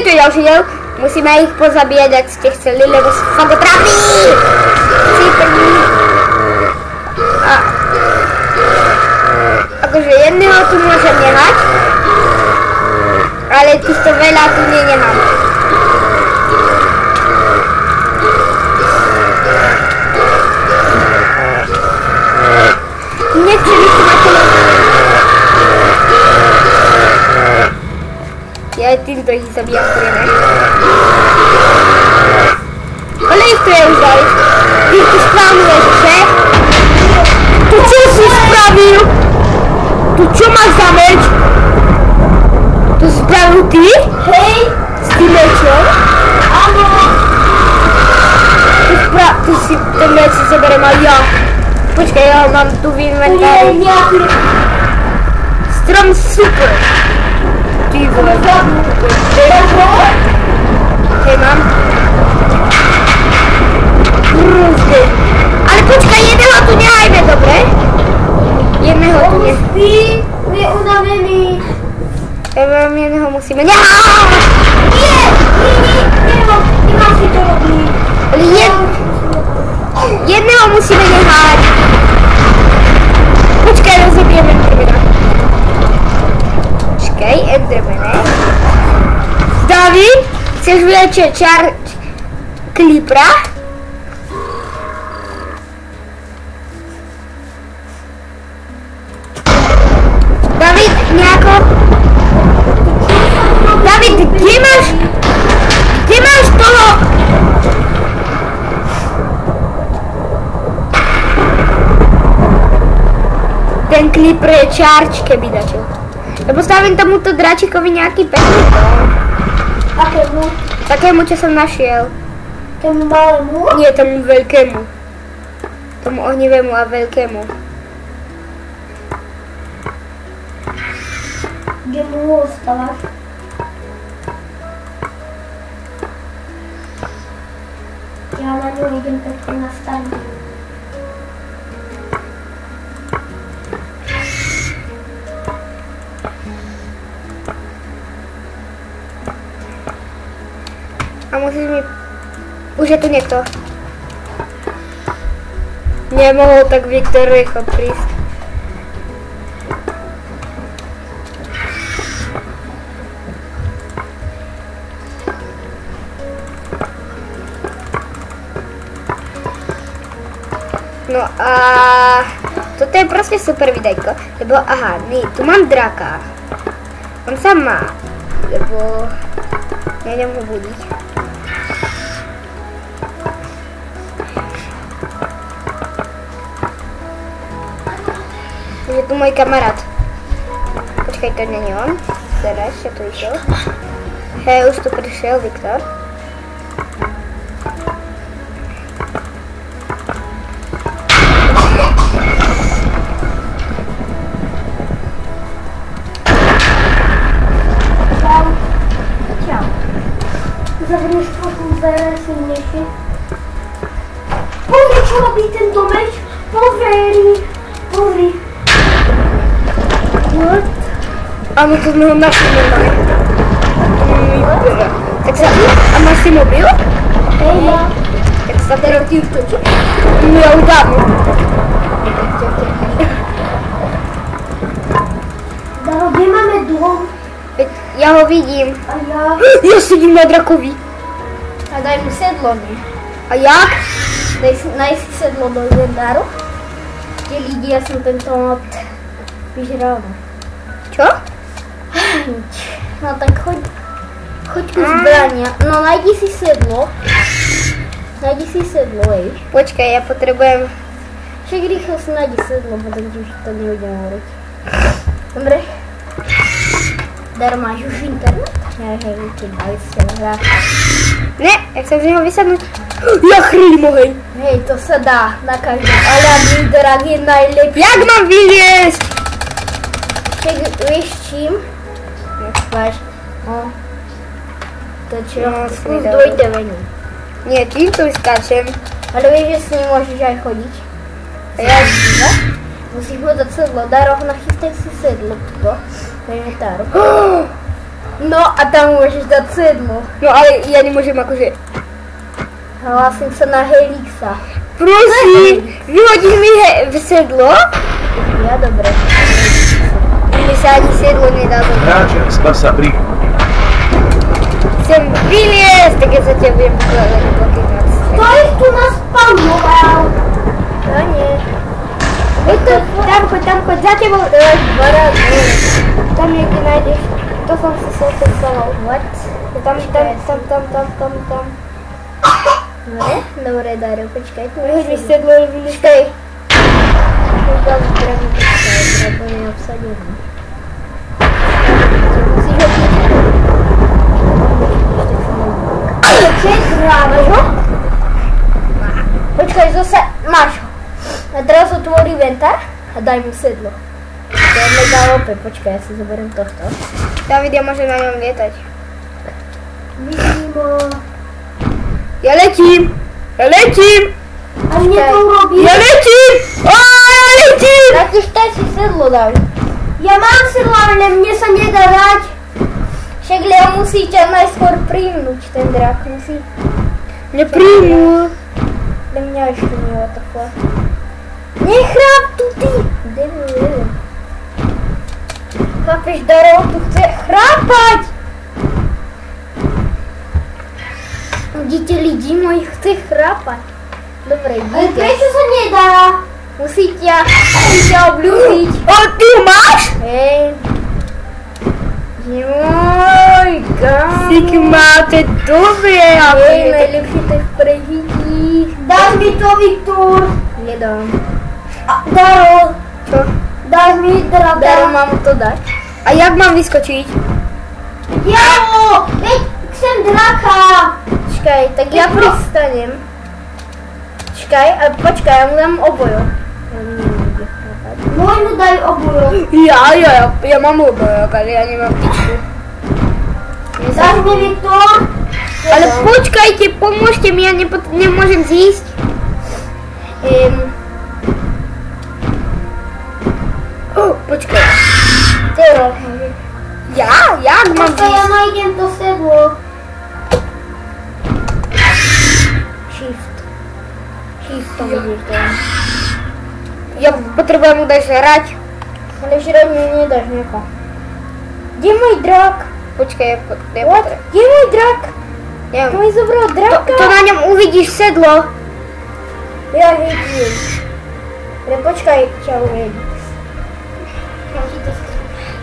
tu je ďalší diel. Musíme ich pozabíjať, ak ste chceli, lebo sa fakt otrápí. A akože jedného tu môžem nehať, ale týchto veľa tu nenehám. Nechce mi tu mať toho. Ja aj týmto ich zabíjam, ktoré ne. Ale ich tu je už dali. Ty tu správnuješ, že? Tu čo si spravil? Tu čo máš za meč? Tu si spravil ty? Hej! S tým mečom? Áno! Tu si ten meč si zoberiem aj ja. Počkaj, ja ho mám tu v inventári. Strom super. Ty vole. Hej, mám. Brúzde. Ale počkaj, jedného tu nehajme, dobre? Jedného tu ne... Spí, je unavený. Jedného musíme... Nie! Nemám si to robiť. Ale jedného musíme nehať. Počkaj, rozebijeme Endermana. Počkaj, Endermane. David, chceš vylečiť Creepera? David, nejako... David, kde máš toho... Ten Creeper je charge, keby dačil. Ja postavím tomuto dračikovi nejaký pekný dom. Akému? Takému, čo som našiel. Tomu malému? Nie, tomu veľkému. Tomu ohnivému a veľkému. Kde mu ostávaš? Ja na ňu idem pekne nastaviť. A musíš mi... Už je tu niekto. Nemohol tak Viktor rýchlo prísť. No a... Toto je proste super videjko, lebo aha, tu mám draka. On sa má, lebo... Nejdem ho budiť. Je tu môj kamarát. Počkaj, to nie je on. Teraz, čo tu išiel. Hej, už tu prišiel Viktor. Zavrieš trochu dvere silnejšie. Pozri, čo robí ten domeč. Pozri. What? Áno, to sme ho našli normálne. Tak sa... A máš si mobil? Hej, ja. Tak sa teraz ti vtočí. No ja už dávno. Daro, kde máme dom? Ja ho vidím. A ja... Ja sedím na drakovi. A daj mu sedlo, ne? A jak? Daj si sedlo do Daru. Kde lidi, ja som tento mod vyžral. Čo? No tak choď ku zbrania. No najdi si sedlo. Ej. Počkaj, ja potrebujem... Však rýchlo si najdi sedlo, potom ti už to nebudem hovoriť. Dobre? Dar, máš už internet? Hej, keď dali ste hrá. Ne, ja chcem z neho vysadnúť. Ja chrlím ohej. Hej, to sa dá na každom. Ale Abridrak je najlepší. Jak mám vyliesť? Však vieš čím? Máš, no. To čo? No, Skús dvojtevení. Nie, týmto skáčem. Ale vieš, že s ním môžeš aj chodiť. A ja... Musíš ho dať sedlo. Daro, nachystaj si sedlo. Tuto. Inventáru. No a tam môžeš dať sedlo. No ale ja nemôžem akože... Hlasím sa na Helixa. Prosím, vyhodíš mi sedlo? Ja dobre. Mne sa ani sedlo nedá zobrať. Hráče Spasa Brig. Chcem vyliezť, tak ja sa ťa budem pokladať na bloky. Stojíš tu na spawnoval. No nie. Tam choď, za tebou. Tam niekde nájdeš. To som si sotestoval. What? Tam. Dobre, Dario, počkaj. Vyhoď mi sedlo, Počkaj. Počkaj, lebo neobsadený. Musíš ho máš ho? Počkaj, zase máš ho. A teraz otvor inventár a daj mu sedlo. To je mega OP, počkaj, ja si zoberiem tohto. David, ja môžem na ňom lietať. Mimo. Ja letím! A mne to urobí. Ja letím! Daj si sedlo, David. Ja mám sedlo, ale mne sa nedá dať. Však Leo musí ťa najskôr príjmnuť, ten drak musí. Nepríjmu. Pre mňa ešte nie je to fakt. Nechráp tu ty! Debil. Chápeš, Daro, tu chce chrápať! Vidíte, lidi moji, chce chrápať. Dobre, idete. Ale prečo sa nedá? Musí ťa obľúbiť. O, ty ho máš? Hej. Joj, Sik máte dobre, Hej, najlepšie to je v prežití. Dáš mi to, Viktor? Nedám. Daro. Čo? Dáš mi draka. Daro, mám to dať. A jak mám vyskočiť? Jao, veď chcem draka. Čakaj, tak ja pristanem. Čakaj, a počkaj, ja mu dám obojo. Môj mu daj obojo. Ja mám obojok, ale ja nemám tyčku. Dáš mi, Viktor? Ale počkajte, pomôžte mi, ja nemôžem zísť. Počkaj. Tero. Jak mám Počkaj, ja zísť? nájdem to sedlo. Shift to vidíš tam. Ja potrebujem mu dať žrať. Ale žrať mi nedáš neka. Kde je môj drak? Počkaj, ja What? potrebujem. Kde je môj drak? Neviem. Môj zobral draka. To na ňom uvidíš sedlo. Ja vidím. Ale počkaj, čau, Red.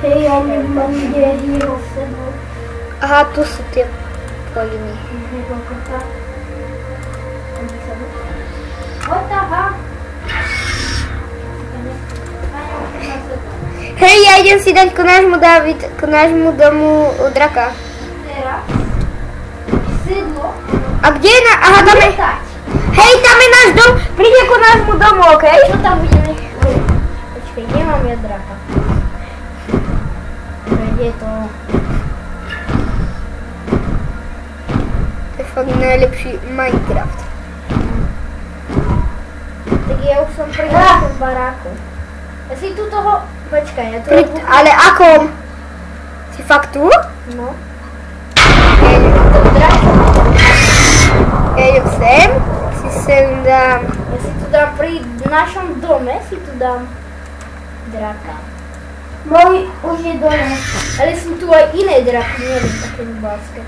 Hej, ja nemám kde jeho sedlo. Aha, tu sú tie poliny. What the fuck? Hej, ja idem si dať k nášmu domu draka. Teraz. Sedlo. A kde je aha, tam je, hej, tam je náš dom, príde ku nášmu domu, okej? Čo tam budeme? Počkej, kde mám ja draka? Kde je to? To je fakt najlepší Minecraft. Tak ja už som pri našom baráku. Ja si tu toho... Počkaj, ja tu... Ale akom? Si fakt tu? No. Ja To draka. idem sem, si sem dám. Ja si tu dám pri našom dome, si tu dám draka. Môj už je dole. Ale sú tu aj iné draky, neviem, také nubácké.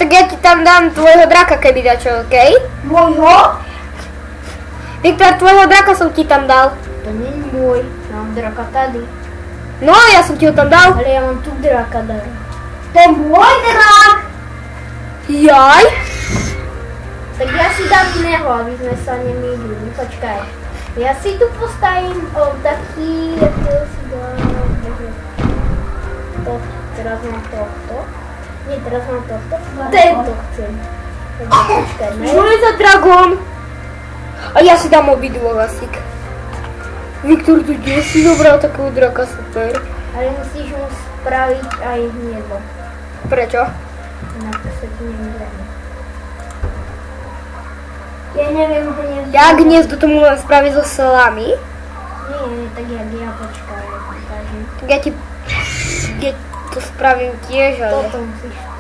Tak ja ti tam dám tvojho draka, keby dačo, okej? Môjho? Viktor, tvojho draka som ti tam dal. To nie je môj, mám draka tady. No, ja som ti ho tam dal. Ale ja mám tu draka, Dara. To je môj drak! Jaj? Tak ja si dám iného, aby sme sa nemýlili. Počkaj. Ja si tu postavím taký, ako si dám... Teraz mám tohto. Nie, teraz mám tohto. Tento chcem. Takže počkaj, ne? Čo je za dragon? A ja si dám obidvoch asík. Viktor, tu kde si zobral takého draka, super. Ale musíš mu spraviť aj hniezdо. Prečo? Inak to sa ti nemôže. Ja neviem hniezdo. Ja hniezdo tomu mám spraviť so salami. Nie, tak jak ja počkaj, ukážem. Tak ja ti... to spravím tiež, ale... Toto musíš.